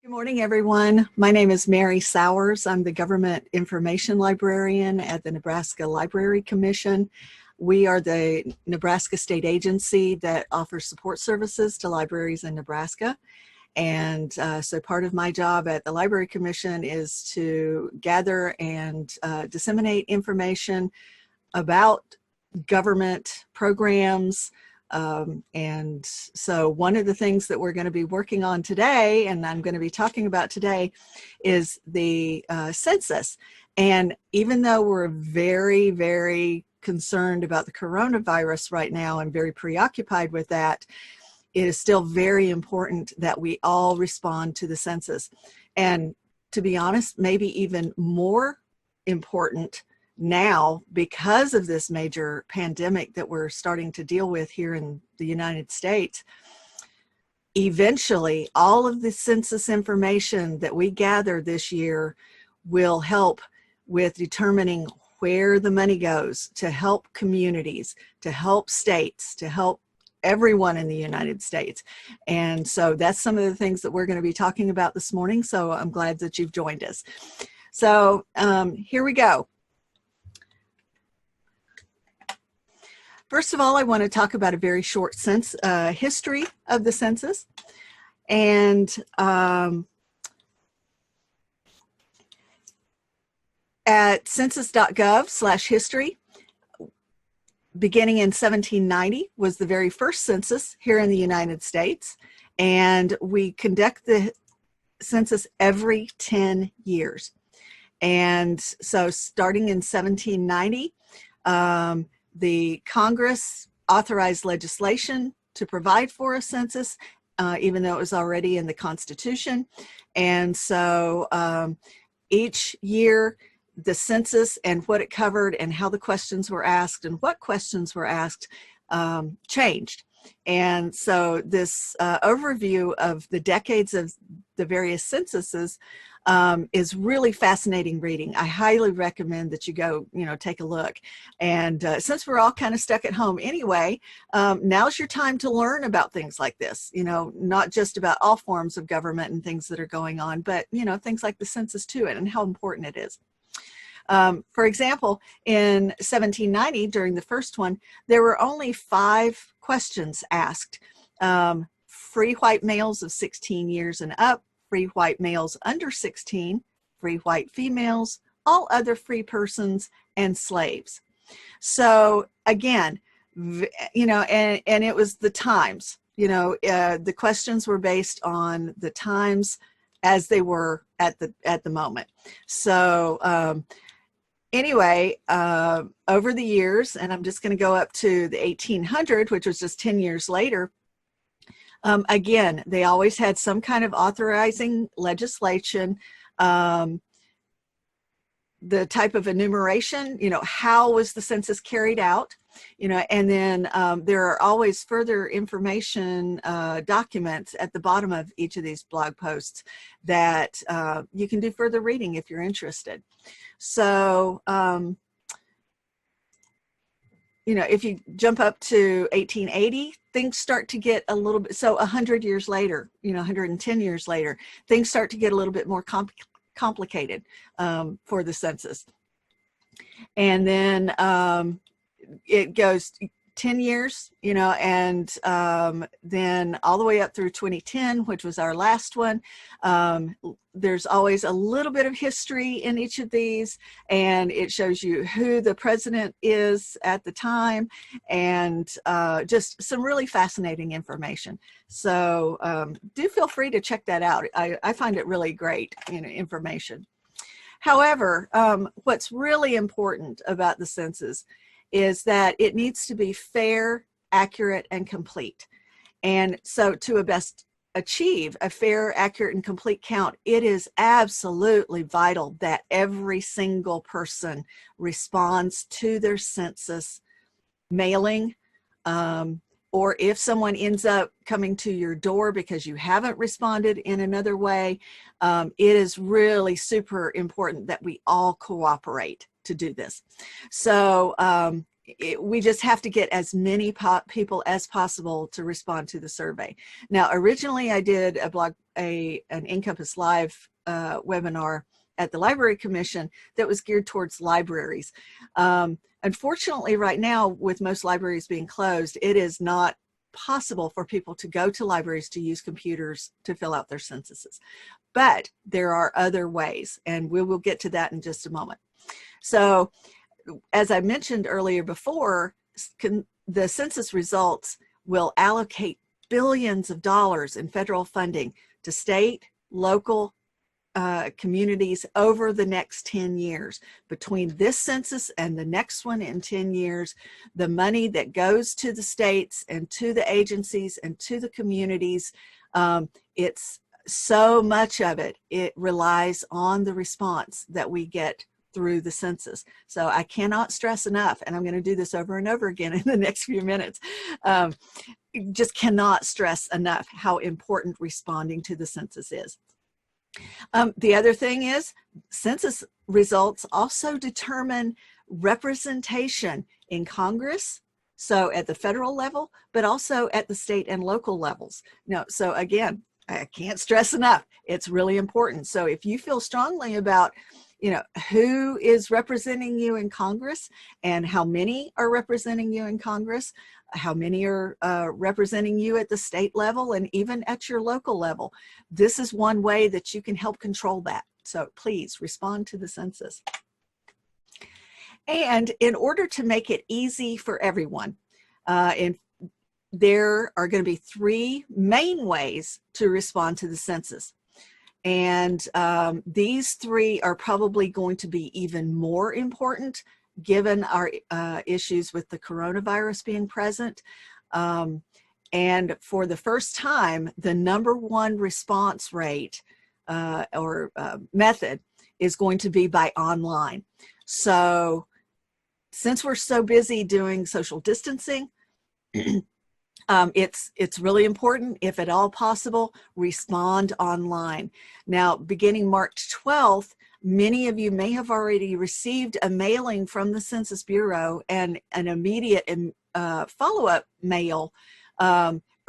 Good morning, everyone. My name is Mary Sowers. I'm the Government Information Librarian at the Nebraska Library Commission. We are the Nebraska state agency that offers support services to libraries in Nebraska. And so part of my job at the Library Commission is to gather and disseminate information about government programs. And so one of the things that we're going to be working on today, and I'm going to be talking about today, is the census. And even though we're very, very concerned about the coronavirus right now and very preoccupied with that, it is still very important that we all respond to the census. And to be honest, maybe even more important now because of this major pandemic that we're starting to deal with here in the United States. Eventually, all of the census information that we gather this year will help with determining where the money goes to help communities, to help states, to help everyone in the United States. And so that's some of the things that we're going to be talking about this morning. So I'm glad that you've joined us. So here we go. First of all, I want to talk about a very short history of the census. And at census.gov/history, beginning in 1790 was the very first census here in the United States. And we conduct the census every 10 years. And so starting in 1790, the Congress authorized legislation to provide for a census, even though it was already in the Constitution. And so each year, the census and what it covered and how the questions were asked and what questions were asked changed. And so this overview of the decades of the various censuses is really fascinating reading. I highly recommend that you go, take a look. And since we're all kind of stuck at home anyway, now's your time to learn about things like this, not just about all forms of government and things that are going on, but, things like the census too, and how important it is. For example, in 1790, during the first one, there were only 5 questions asked. Free white males of 16 years and up, free white males under 16, free white females, all other free persons, and slaves. So again, and it was the times, the questions were based on the times as they were at the moment. So anyway, over the years, and I'm just going to go up to the 1800, which was just 10 years later, again, they always had some kind of authorizing legislation, the type of enumeration, how was the census carried out, and then there are always further information documents at the bottom of each of these blog posts that you can do further reading if you're interested. So, if you jump up to 1880, things start to get a little bit, so 100 years later, 110 years later, things start to get a little bit more complicated for the census. And then it goes 10 years, and then all the way up through 2010, which was our last one. There's always a little bit of history in each of these, and it shows you who the president is at the time, and just some really fascinating information. So do feel free to check that out. I find it really great, information. However, what's really important about the census is that it needs to be fair, accurate, and complete. And so to best achieve a fair, accurate, and complete count, it is absolutely vital that every single person responds to their census mailing, or if someone ends up coming to your door because you haven't responded in another way, it is really super important that we all cooperate to do this. So we just have to get as many people as possible to respond to the survey. Now, originally I did an Encompass Live webinar at the Library Commission that was geared towards libraries. Unfortunately, right now, with most libraries being closed, it is not possible for people to go to libraries to use computers to fill out their censuses. But there are other ways, and we will get to that in just a moment. So, as I mentioned earlier before, the census results will allocate billions of dollars in federal funding to state, local, communities over the next 10 years. Between this census and the next one in 10 years, the money that goes to the states and to the agencies and to the communities, it's so much of it, it relies on the response that we get through the census. So I cannot stress enough, and I'm going to do this over and over again in the next few minutes, just cannot stress enough how important responding to the census is. The other thing is, census results also determine representation in Congress, so at the federal level, but also at the state and local levels. Now, so again, I can't stress enough, it's really important. So if you feel strongly about, you know, who is representing you in Congress and how many are representing you in Congress, how many are representing you at the state level and even at your local level, this is one way that you can help control that. So please respond to the census. And in order to make it easy for everyone, there are going to be three main ways to respond to the census. And these three are probably going to be even more important given our issues with the coronavirus being present. And for the first time, the #1 response rate or method is going to be by online. So since we're so busy doing social distancing, it's really important, if at all possible, respond online. Now, beginning March 12th, many of you may have already received a mailing from the Census Bureau and an immediate follow-up mail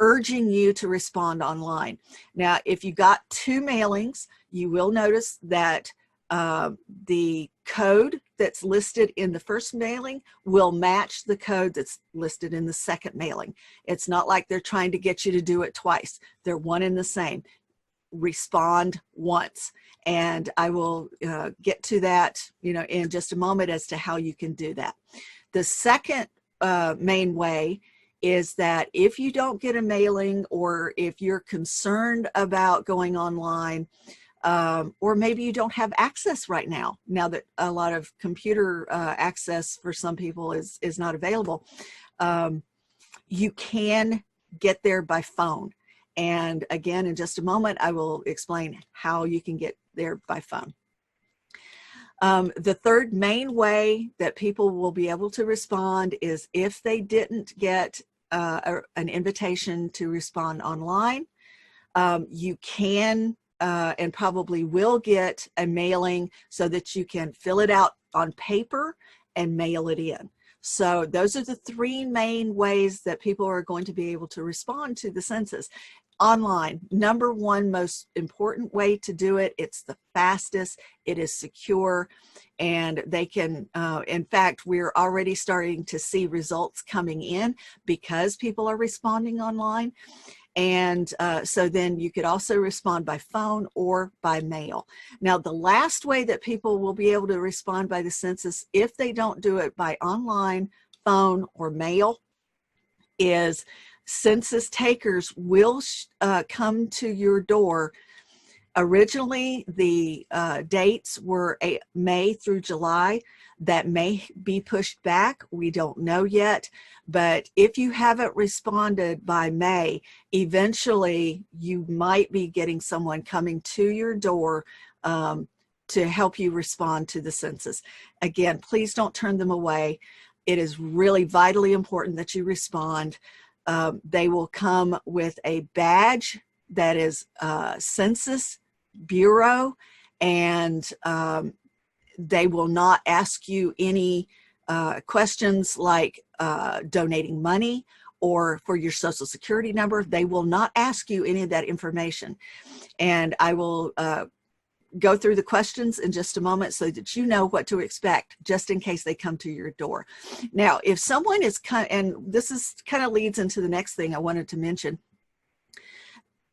urging you to respond online. Now, if you got 2 mailings, you will notice that the code that's listed in the first mailing will match the code that's listed in the second mailing. It's not like they're trying to get you to do it twice. They're one and the same. Respond once. And I will get to that, you know, in just a moment as to how you can do that. The second main way is that if you don't get a mailing, or if you're concerned about going online, or maybe you don't have access right now that a lot of computer access for some people is not available, you can get there by phone. And again, in just a moment, I will explain how you can get there by phone. The third main way that people will be able to respond is if they didn't get an invitation to respond online, you can and probably will get a mailing so that you can fill it out on paper and mail it in. So those are the 3 main ways that people are going to be able to respond to the census. Online, #1 most important way to do it. It's the fastest, it is secure, and they can, in fact, we're already starting to see results coming in because people are responding online. And so then you could also respond by phone or by mail. Now, the last way that people will be able to respond by the census, if they don't do it by online, phone, or mail, is census takers will come to your door. Originally, the dates were May through July. That may be pushed back. We don't know yet. But if you haven't responded by May, eventually you might be getting someone coming to your door to help you respond to the census. Again, please don't turn them away. It is really vitally important that you respond. They will come with a badge that is Census Bureau, and they will not ask you any questions like donating money or for your social security number. They will not ask you any of that information. And I will go through the questions in just a moment so that you know what to expect just in case they come to your door. Now, if someone is and this is kind of leads into the next thing I wanted to mention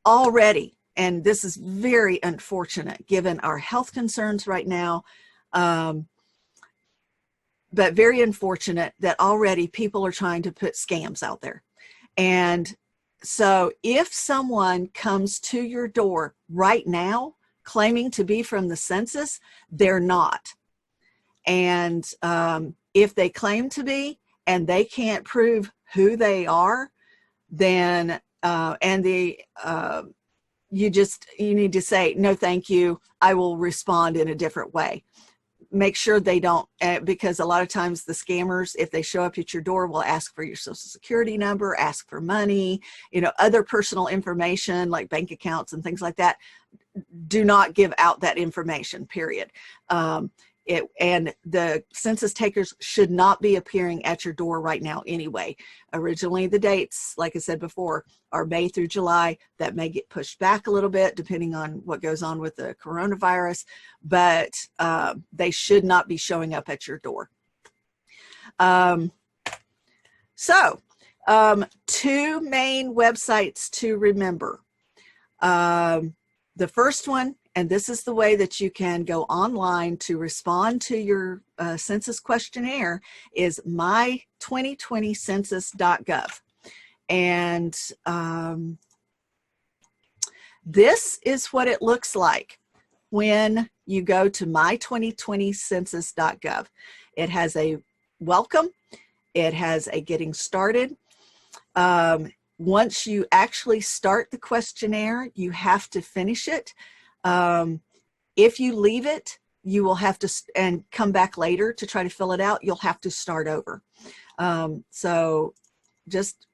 already, and this is very unfortunate given our health concerns right now, but very unfortunate that already people are trying to put scams out there. And so if someone comes to your door right now claiming to be from the census, they're not. And if they claim to be and they can't prove who they are, then you need to say, no, thank you. I will respond in a different way. Make sure they don't, because a lot of times the scammers, if they show up at your door, will ask for your social security number, ask for money, other personal information like bank accounts and things like that. Do not give out that information, period. And the census takers should not be appearing at your door right now anyway. Originally, the dates, like I said before, are May through July. That may get pushed back a little bit depending on what goes on with the coronavirus, but they should not be showing up at your door. Two main websites to remember. The first one, and this is the way that you can go online to respond to your census questionnaire, is my2020census.gov. And this is what it looks like when you go to my2020census.gov. It has a welcome. It has a getting started. Once you actually start the questionnaire, you have to finish it. If you leave it, you will have to, and come back later to try to fill it out, you'll have to start over. So just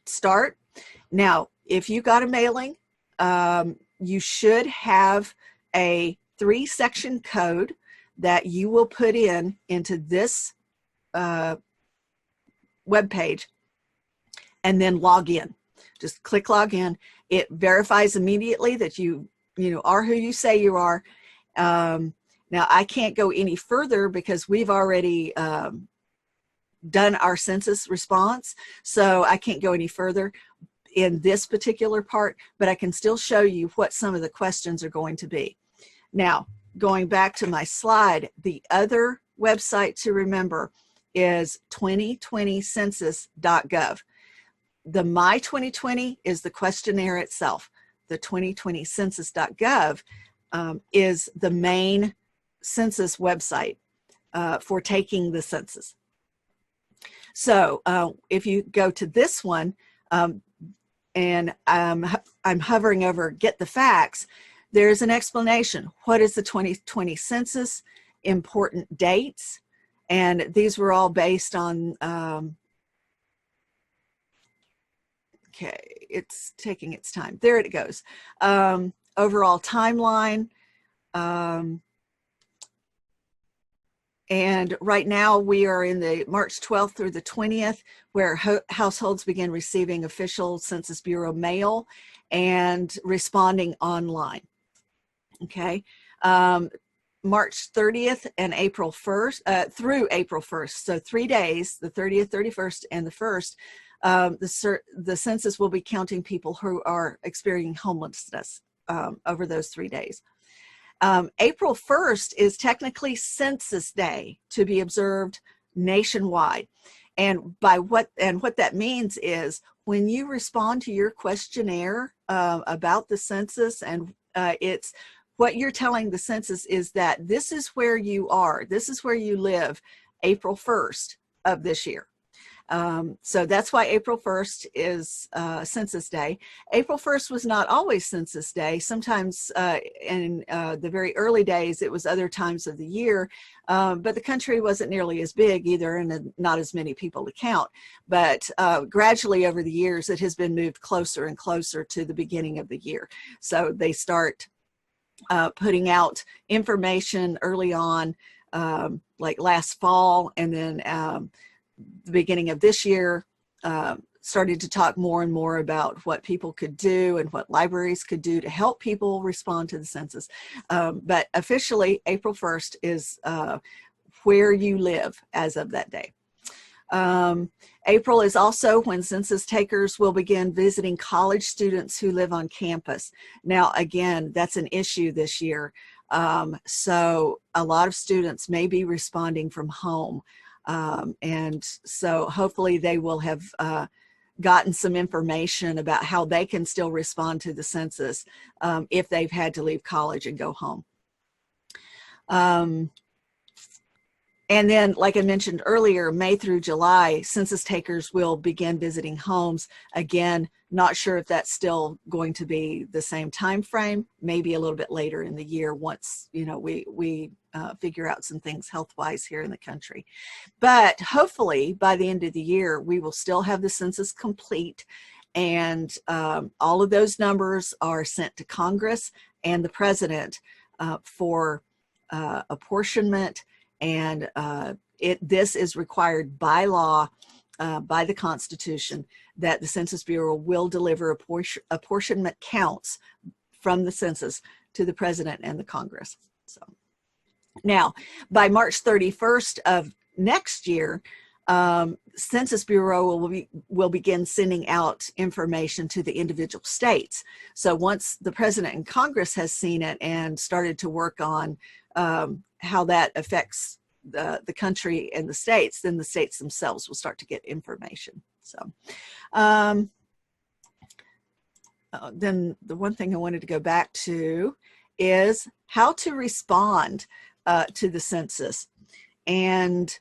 start. Now, if you got a mailing, you should have a 3-section code that you will put into this web page and then log in. Just click log in. It verifies immediately that you are who you say you are. Now, I can't go any further because we've already done our census response, so I can't go any further in this particular part, but I can still show you what some of the questions are going to be. Now, going back to my slide, the other website to remember is 2020census.gov. The My 2020 is the questionnaire itself. The 2020census.gov is the main census website for taking the census. So if you go to this one, and I'm hovering over Get the Facts, there's an explanation. What is the 2020 census? Important dates. And these were all based on, okay, it's taking its time. There it goes. Overall timeline. And right now we are in the March 12th through the 20th, where households begin receiving official Census Bureau mail and responding online. Okay. March 30th and April 1st, through April 1st. So 3 days, the 30th, 31st, and the 1st, the census will be counting people who are experiencing homelessness over those 3 days. April 1st is technically Census Day, to be observed nationwide. And what that means is when you respond to your questionnaire about the census, and it's what you're telling the census is that this is where you are, this is where you live, April 1st of this year. So that's why April 1st is Census Day. April 1st was not always Census Day. Sometimes in the very early days, it was other times of the year, but the country wasn't nearly as big either, and not as many people to count. But gradually over the years, it has been moved closer and closer to the beginning of the year. So they start putting out information early on like last fall, and then the beginning of this year, started to talk more and more about what people could do and what libraries could do to help people respond to the census. But officially, April 1st is where you live as of that day. April is also when census takers will begin visiting college students who live on campus. Now, again, that's an issue this year. So a lot of students may be responding from home. And so hopefully they will have gotten some information about how they can still respond to the census if they've had to leave college and go home. And then, like I mentioned earlier, May through July, census takers will begin visiting homes. Again, not sure if that's still going to be the same time frame, maybe a little bit later in the year once, you know, we figure out some things health-wise here in the country. But hopefully by the end of the year, we will still have the census complete, and all of those numbers are sent to Congress and the President for apportionment. And this is required by law, by the Constitution, that the Census Bureau will deliver apportionment counts from the census to the President and the Congress. So now, by March 31st of next year, Census Bureau will begin sending out information to the individual states. So once the President and Congress has seen it and started to work on how that affects the country and the states, then the states themselves will start to get information. So then the one thing I wanted to go back to is how to respond to the census and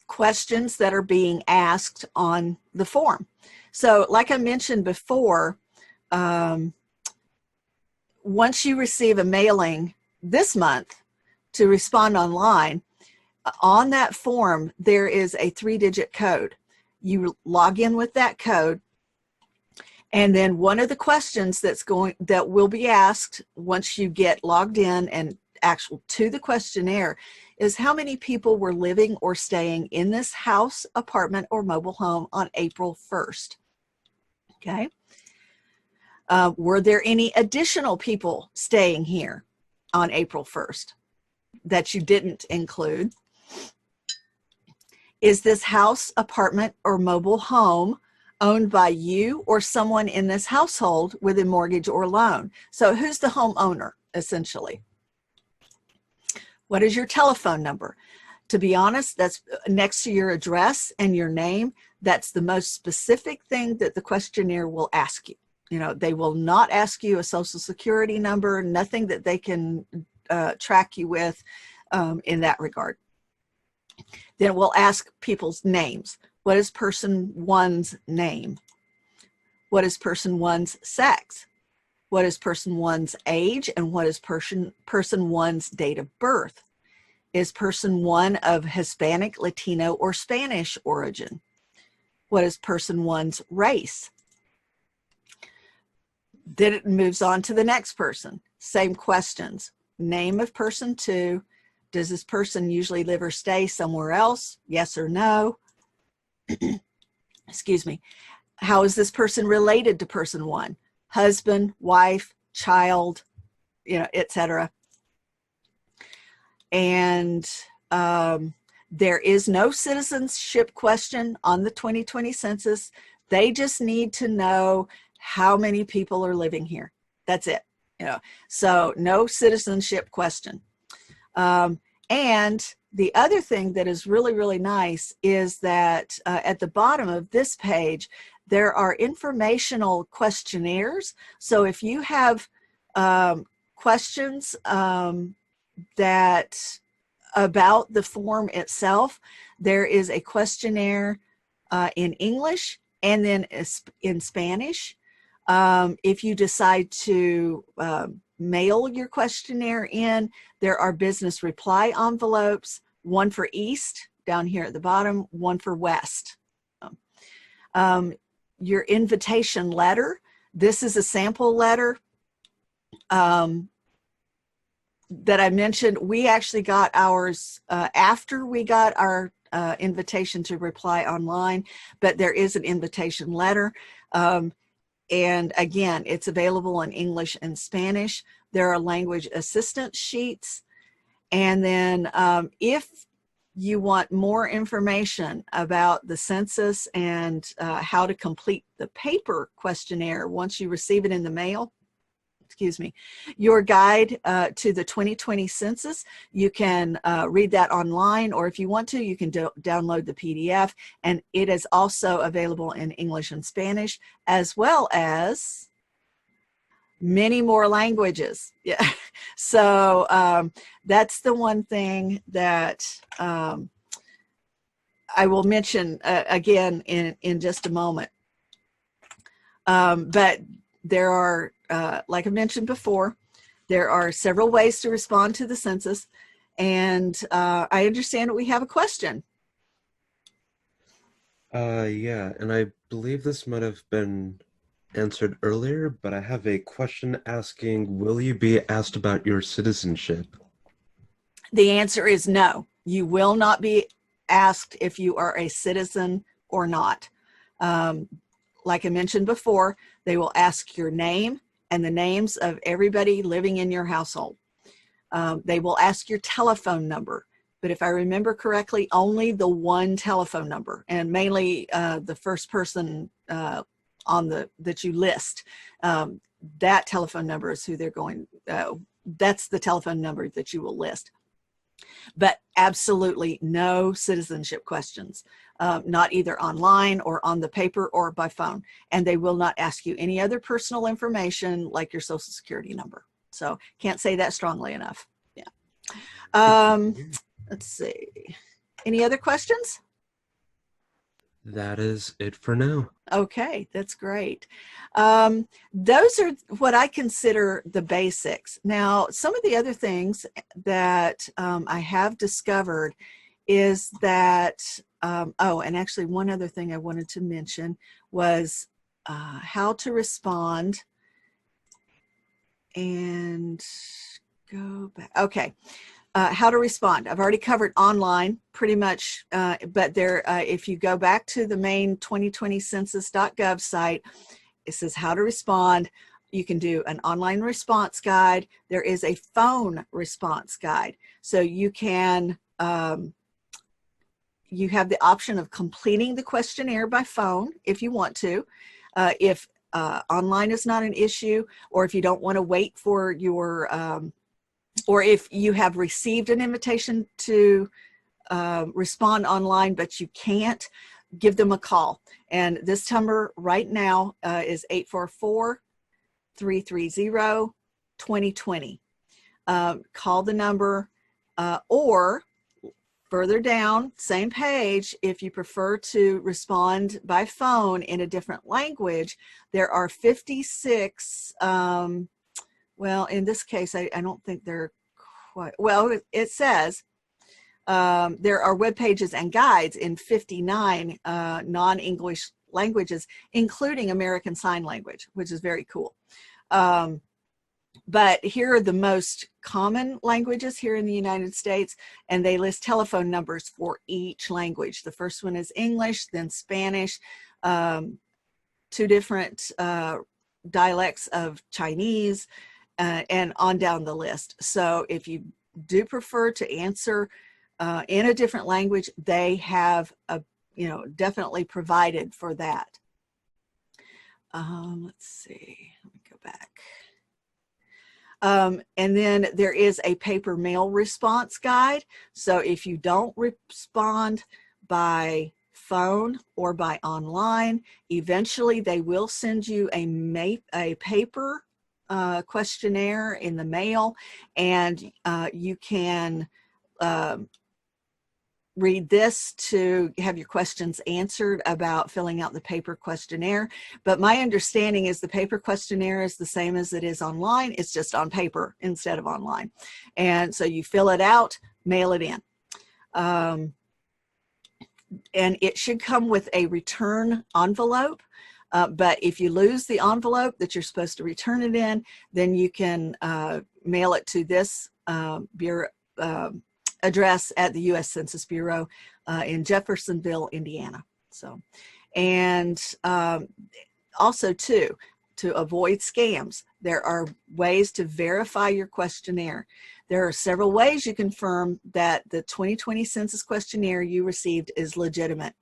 questions that are being asked on the form. So like I mentioned before, once you receive a mailing this month to respond online, on that form, there is a 3-digit code. You log in with that code, and then one of the questions that will be asked once you get logged in and actual to the questionnaire is how many people were living or staying in this house, apartment, or mobile home on April 1st. Okay. Were there any additional people staying here on April 1st that you didn't include? Is this house, apartment, or mobile home owned by you or someone in this household with a mortgage or loan? So who's the homeowner, essentially? What is your telephone number? To be honest, that's next to your address and your name. That's the most specific thing that the questionnaire will ask you. You know, they will not ask you a social security number, nothing that they can track you with in that regard. Then we'll ask people's names. What is person one's name? What is person one's sex? What is person one's age? And what is person one's date of birth? Is person one of Hispanic, Latino, or Spanish origin? What is person one's race? Then it moves on to the next person. Same questions. Name of person two. Does this person usually live or stay somewhere else? Yes or no? Excuse me. How is this person related to person one? Husband, wife, child, you know, etc. And there is no citizenship question on the 2020 census. They just need to know how many people are living here. That's it. You know, so no citizenship question. And the other thing that is really, really nice is that at the bottom of this page, there are informational questionnaires. So if you have questions that about the form itself, there is a questionnaire in English and then in Spanish. If you decide to mail your questionnaire in, there are business reply envelopes, one for East down here at the bottom, one for West. Your invitation letter, this is a sample letter. that I mentioned, we actually got ours after we got our invitation to reply online, but there is an invitation letter. And again, it's available in English and Spanish. There are language assistance sheets. And then if you want more information about the census and how to complete the paper questionnaire once you receive it in the mail, your guide to the 2020 census, you can read that online, or if you want to, you can download the PDF, and it is also available in English and Spanish, as well as many more languages. Yeah. So that's the one thing that I will mention again in just a moment. But there are, like I mentioned before, there are several ways to respond to the census, and I understand we have a question. Yeah, and I believe this might have been answered earlier, but I have a question asking, will you be asked about your citizenship? The answer is no. You will not be asked if you are a citizen or not. Like I mentioned before, they will ask your name and the names of everybody living in your household. They will ask your telephone number, but if I remember correctly, only the one telephone number, and mainly the first person that you list. That telephone number is who they're going, that's the telephone number that you will list. But absolutely no citizenship questions, not either online or on the paper or by phone. And they will not ask you any other personal information like your social security number. So can't say that strongly enough. Yeah. Let's see. Any other questions? That is it for now. Okay, that's great. Those are what I consider the basics. Now, some of the other things that I have discovered is that, oh, and actually one other thing I wanted to mention was how to respond and go back. Okay. How to respond. I've already covered online pretty much, but there, if you go back to the main 2020 census.gov site, it says how to respond. You can do an online response guide. There is a phone response guide. So you can, you have the option of completing the questionnaire by phone if you want to. If online is not an issue, or if you don't want to wait for your or if you have received an invitation to respond online, but you can't, give them a call. And this number right now is 844-330-2020. Call the number, or further down, same page, if you prefer to respond by phone in a different language, there are 56 well, in this case, I don't think they're quite, well, it says there are web pages and guides in 59 non-English languages, including American Sign Language, which is very cool. But here are the most common languages here in the United States, and they list telephone numbers for each language. The first one is English, then Spanish, two different dialects of Chinese, and on down the list. So if you do prefer to answer in a different language, they have definitely provided for that. Let's see, let me go back. And then there is a paper mail response guide. So if you don't respond by phone or by online, eventually they will send you a paper questionnaire in the mail, and you can read this to have your questions answered about filling out the paper questionnaire. But my understanding is the paper questionnaire is the same as it is online. It's just on paper instead of online. And so you fill it out, mail it in. And it should come with a return envelope. But if you lose the envelope that you're supposed to return it in, then you can mail it to this Bureau, address at the U.S. Census Bureau in Jeffersonville, Indiana. So, and also too, to avoid scams, there are ways to verify your questionnaire. There are several ways you confirm that the 2020 census questionnaire you received is legitimate.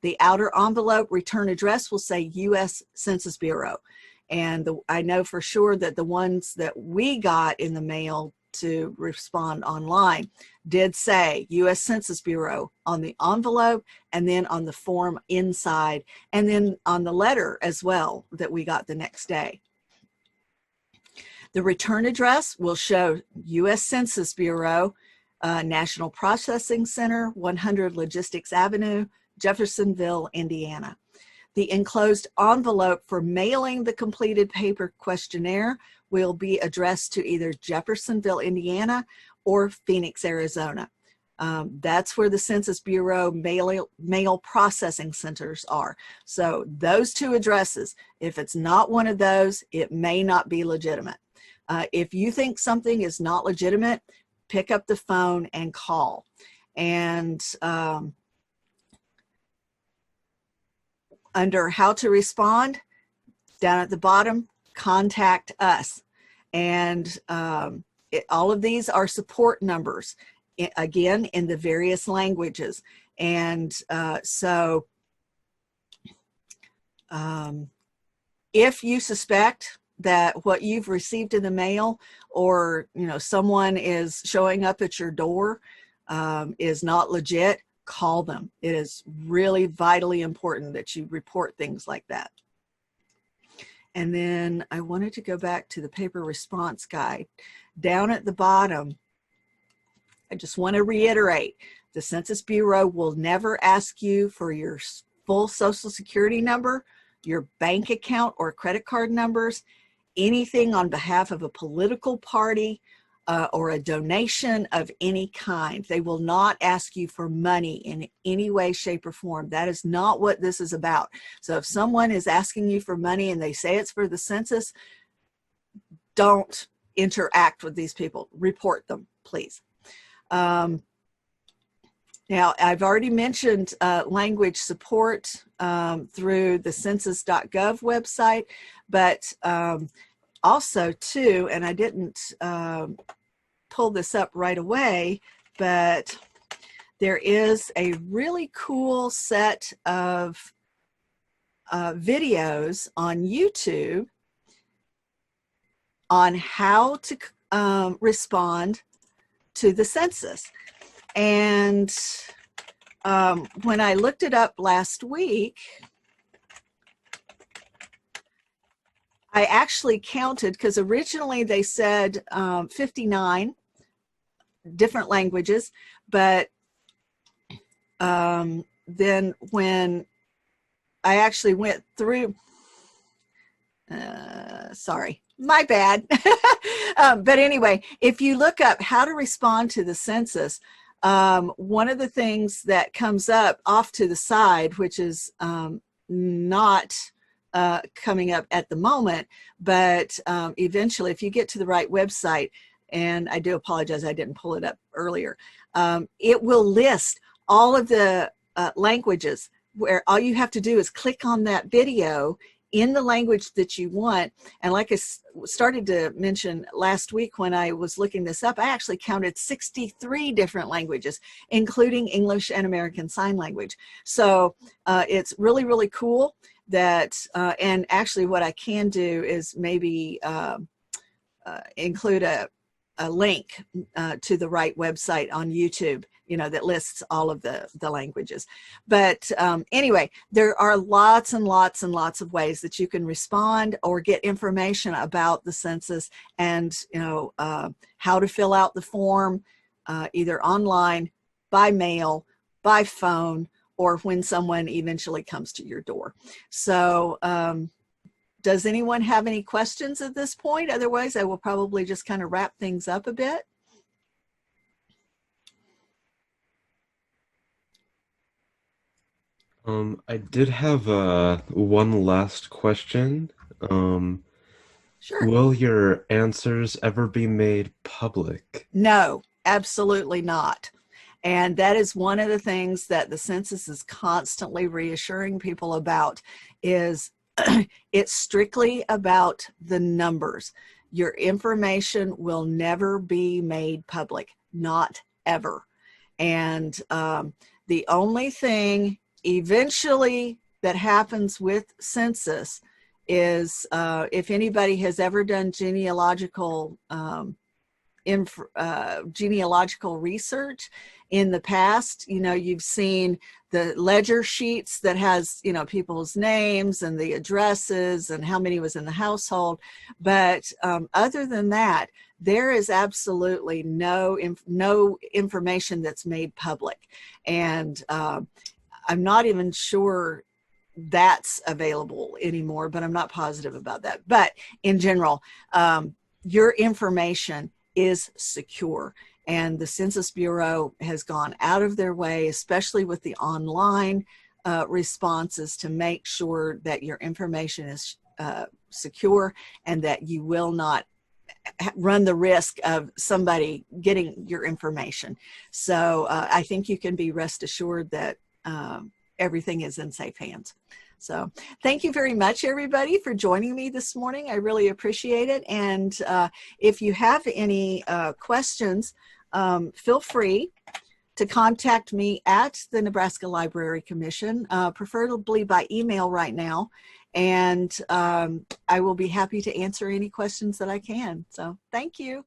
The outer envelope return address will say U.S. Census Bureau. And I know for sure that the ones that we got in the mail to respond online did say U.S. Census Bureau on the envelope, and then on the form inside, and then on the letter as well that we got the next day. The return address will show U.S. Census Bureau, National Processing Center, 100 Logistics Avenue, Jeffersonville, Indiana. The enclosed envelope for mailing the completed paper questionnaire will be addressed to either Jeffersonville, Indiana, or Phoenix, Arizona. That's where the Census Bureau mail processing centers are. So those two addresses, if it's not one of those, it may not be legitimate. If you think something is not legitimate, pick up the phone and call. And under how to respond, down at the bottom, contact us. And all of these are support numbers, again, in the various languages. And if you suspect that what you've received in the mail, or someone is showing up at your door, is not legit, call them. It is really vitally important that you report things like that. And then I wanted to go back to the paper response guide. Down at the bottom, I just want to reiterate, the Census Bureau will never ask you for your full Social Security number, your bank account or credit card numbers, anything on behalf of a political party, or a donation of any kind. They will not ask you for money in any way, shape, or form. That is not what this is about. So if someone is asking you for money and they say it's for the census, don't interact with these people. Report them, please. Now, I've already mentioned language support through the census.gov website, but also too, and I didn't pull this up right away, but there is a really cool set of videos on YouTube on how to respond to the census. And when I looked it up last week, I actually counted, because originally they said 59 different languages, but then when I actually went through, sorry, my bad. But anyway, if you look up how to respond to the census, one of the things that comes up off to the side, which is not coming up at the moment, but eventually, if you get to the right website, and I do apologize, I didn't pull it up earlier, it will list all of the languages, where all you have to do is click on that video in the language that you want. And like I started to mention last week when I was looking this up, I actually counted 63 different languages, including English and American Sign Language. So it's really, really cool that, and actually what I can do is maybe include a link to the right website on YouTube, that lists all of the languages. But anyway, there are lots and lots and lots of ways that you can respond or get information about the census, and how to fill out the form, either online, by mail, by phone, or when someone eventually comes to your door. So does anyone have any questions at this point? Otherwise, I will probably just kind of wrap things up a bit. I did have one last question. Sure. Will your answers ever be made public? No, absolutely not. And that is one of the things that the census is constantly reassuring people about is it's strictly about the numbers. Your information will never be made public, not ever. And the only thing eventually that happens with census is if anybody has ever done genealogical research in the past, you've seen the ledger sheets that has, people's names and the addresses and how many was in the household. But other than that, there is absolutely no information that's made public. And I'm not even sure that's available anymore, but I'm not positive about that. But in general, your information is secure. And the Census Bureau has gone out of their way, especially with the online responses, to make sure that your information is secure and that you will not run the risk of somebody getting your information. So I think you can be rest assured that everything is in safe hands. So thank you very much, everybody, for joining me this morning. I really appreciate it. And if you have any questions, feel free to contact me at the Nebraska Library Commission, preferably by email right now. And I will be happy to answer any questions that I can. So thank you.